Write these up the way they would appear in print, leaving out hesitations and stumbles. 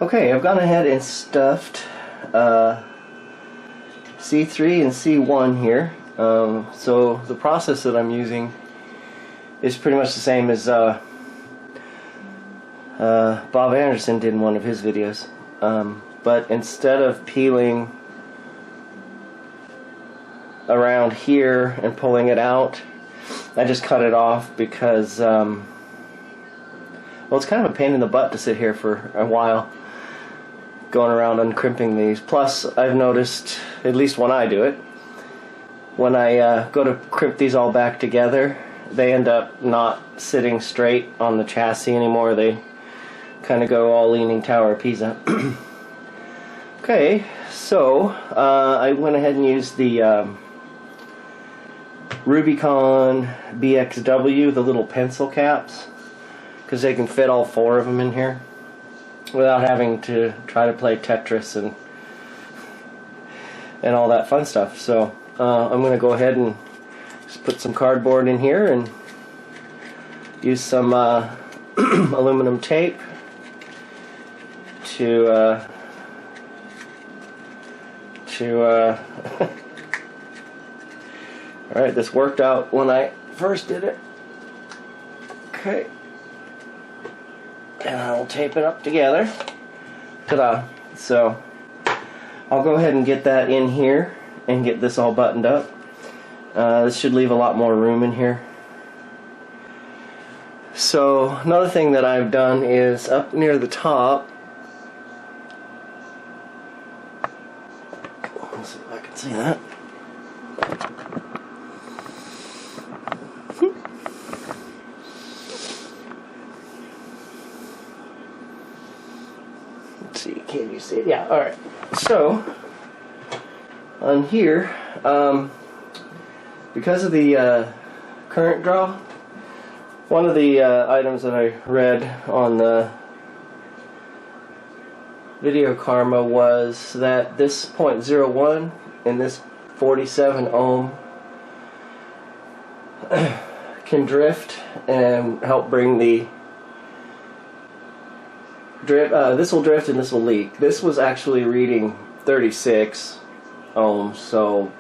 Okay, I've gone ahead and stuffed C3 and C1 here. So the process that I'm using is pretty much the same as Bob Anderson did in one of his videos. But instead of peeling around here and pulling it out, I just cut it off because well, it's kind of a pain in the butt to sit here for a while going around uncrimping these. Plus, I've noticed, at least when I do it, when I go to crimp these all back together, they end up not sitting straight on the chassis anymore. They kind of go all leaning Tower of Pisa. Okay, so I went ahead and used the Rubicon BXW, the little pencil caps, because they can fit all four of them in here without having to try to play Tetris and all that fun stuff. So I'm going to go ahead and just put some cardboard in here and use some aluminum tape to alright, this worked out when I first did it. Okay. And I'll tape it up together. Ta-da. So I'll go ahead and get that in here and get this all buttoned up. This should leave a lot more room in here. So another thing that I've done is up near the top, let's see if I can see that. Let's see, can you see it? Yeah, alright. So on here, because of the current draw, one of the items that I read on the Video Karma was that this 0.01 and this 47 ohm can drift and help bring the drift. This will drift and this will leak. This was actually reading 36 ohms, so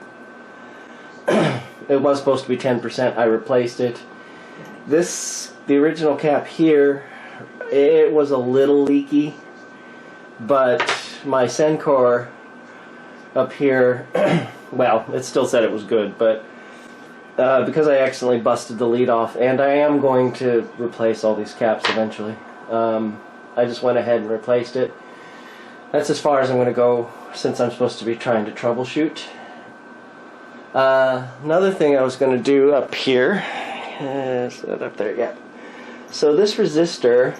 it was supposed to be 10%. I replaced it. The original cap here, it was a little leaky, but my Sencor up here, well, it still said it was good, but because I accidentally busted the lead off, and I am going to replace all these caps eventually, I just went ahead and replaced it. That's as far as I'm going to go, since I'm supposed to be trying to troubleshoot. Another thing I was going to do up here, is that up there? Yeah. So this resistor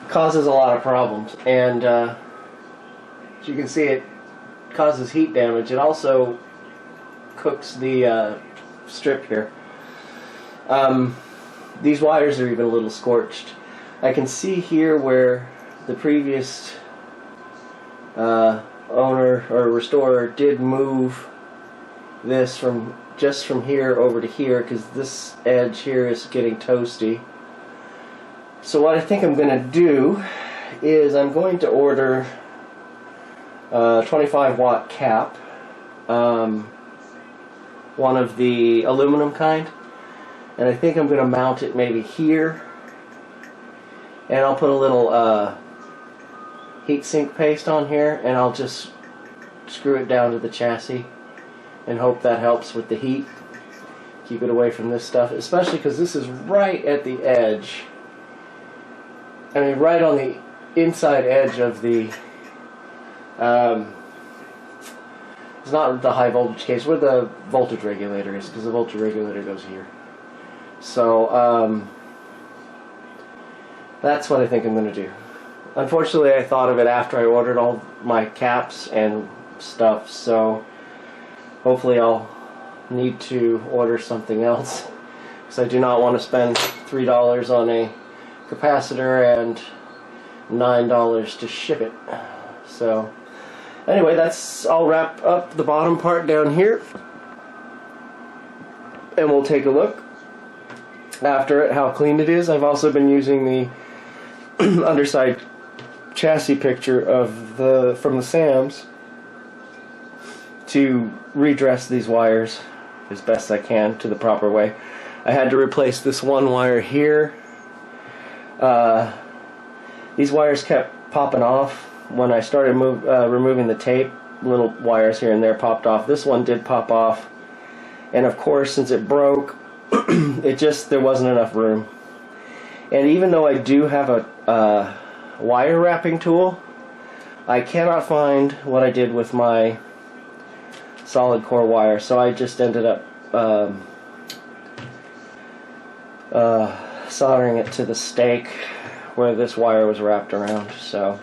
causes a lot of problems, and as you can see, it causes heat damage. It also cooks the strip here. These wires are even a little scorched. I can see here where the previous owner or restorer did move this from just from here over to here, because this edge here is getting toasty. So what I think I'm going to do is I'm going to order a 25 watt cap, one of the aluminum kind, and I think I'm going to mount it maybe here, and I'll put a little heat sink paste on here, and I'll just screw it down to the chassis and hope that helps with the heat. Keep it away from this stuff, especially because this is right at the edge. I mean, right on the inside edge of the it's not the high voltage case, where the voltage regulator is, because the voltage regulator goes here. So that's what I think I'm going to do. Unfortunately, I thought of it after I ordered all my caps and stuff, so hopefully I'll need to order something else, because I do not want to spend $3 on a capacitor and $9 to ship it. So anyway, I'll wrap up the bottom part down here, and we'll take a look after it how clean it is. I've also been using the underside chassis picture of from the Sam's to redress these wires as best I can to the proper way. I had to replace this one wire here. These wires kept popping off when I started removing the tape. Little wires here and there popped off. This one did pop off, and of course, since it broke, there wasn't enough room. And even though I do have a wire wrapping tool, I cannot find what I did with my solid core wire, so I just ended up soldering it to the stake where this wire was wrapped around. So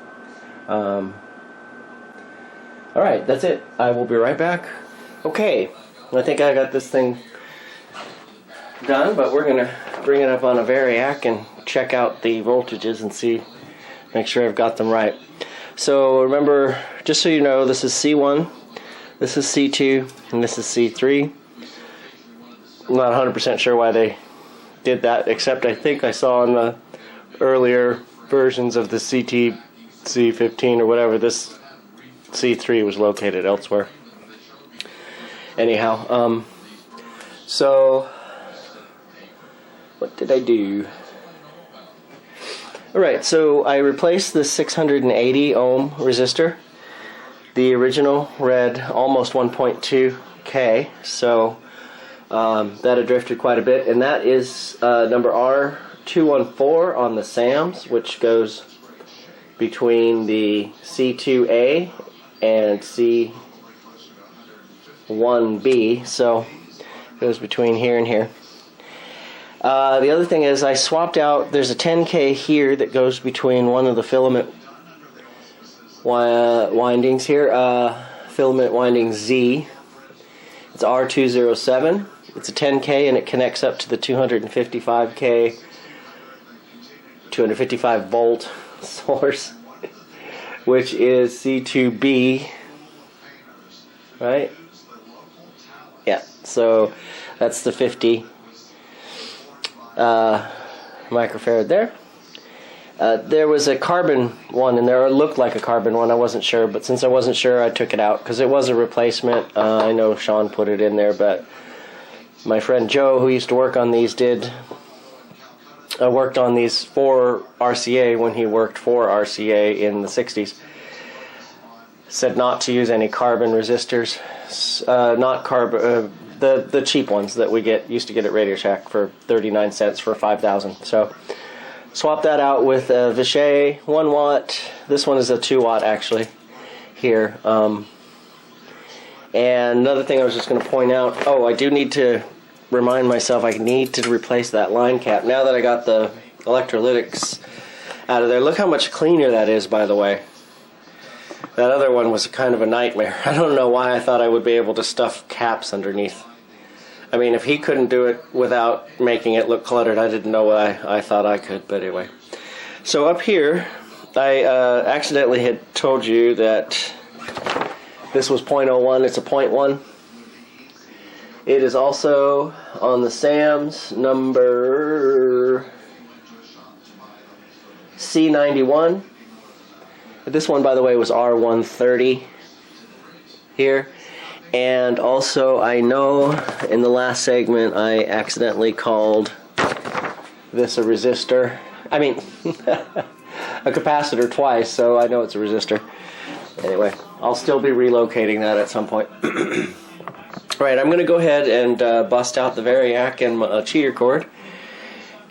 alright, that's it. I will be right back. Okay, I think I got this thing done, but we're going to bring it up on a variac and check out the voltages and make sure I've got them right. So remember, just so you know, this is C1, this is C2, and this is C3. I'm not 100% sure why they did that, except I think I saw in the earlier versions of the CTC15 or whatever, this C3 was located elsewhere. Anyhow, so what did I do? Alright, so I replaced the 680 ohm resistor. The original read almost 1.2K, so that had drifted quite a bit, and that is number R214 on the SAMs, which goes between the C2A and C1B, so it goes between here and here. The other thing is I swapped out, there's a 10K here that goes between one of the filament windings here, filament winding Z. It's R207. It's a 10K and it connects up to the 255K, 255 volt source, which is C2B, right? Yeah, so that's the 50 microfarad there. There was a carbon one in there, or it looked like a carbon one, I wasn't sure, but since I wasn't sure I took it out, because it was a replacement. I know Sean put it in there, but my friend Joe, who used to work on these, worked on these for RCA when he worked for RCA in the 60s. Said not to use any carbon resistors, not carbon, the cheap ones that we used to get at Radio Shack for 39 cents for 5,000. So swap that out with a Vichy 1 watt. This one is a 2 watt actually here. And another thing I was just going to point out, I do need to remind myself I need to replace that line cap. Now that I got the electrolytics out of there, look how much cleaner that is, by the way. That other one was kind of a nightmare. I don't know why I thought I would be able to stuff caps underneath. I mean, if he couldn't do it without making it look cluttered, I didn't know why I thought I could, but anyway. So up here, I accidentally had told you that this was 0.01, it's a 0.1. It is also on the SAMs number C91. This one, by the way, was R130 here. And also, I know in the last segment I accidentally called this a resistor. I mean, a capacitor twice, so I know it's a resistor. Anyway, I'll still be relocating that at some point. Right, I'm going to go ahead and bust out the variac and a cheater cord.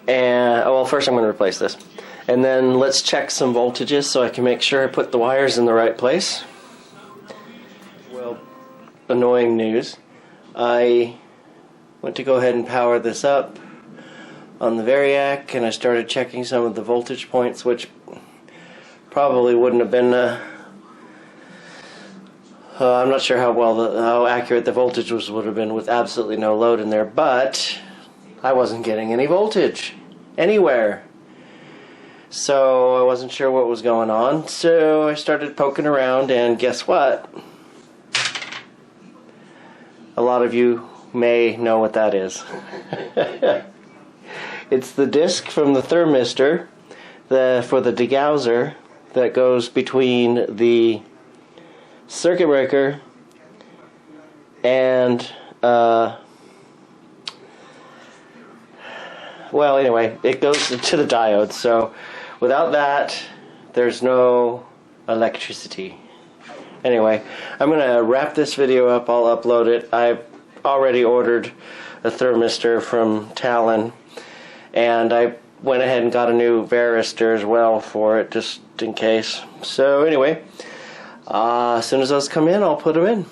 And well, first I'm going to replace this. And then let's check some voltages so I can make sure I put the wires in the right place. Well, annoying news. I went to go ahead and power this up on the variac, and I started checking some of the voltage points, which probably wouldn't have been I'm not sure how accurate the voltage would have been with absolutely no load in there, but I wasn't getting any voltage anywhere. So I wasn't sure what was going on, so I started poking around, and guess what? A lot of you may know what that is. It's the disc from the thermistor for the degausser that goes between the circuit breaker and well, anyway, it goes to the diode. So without that, there's no electricity. Anyway, I'm gonna wrap this video up. I'll upload it. I've already ordered a thermistor from Talon, and I went ahead and got a new varistor as well for it, just in case. So anyway, as soon as those come in, I'll put them in.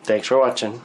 Thanks for watching.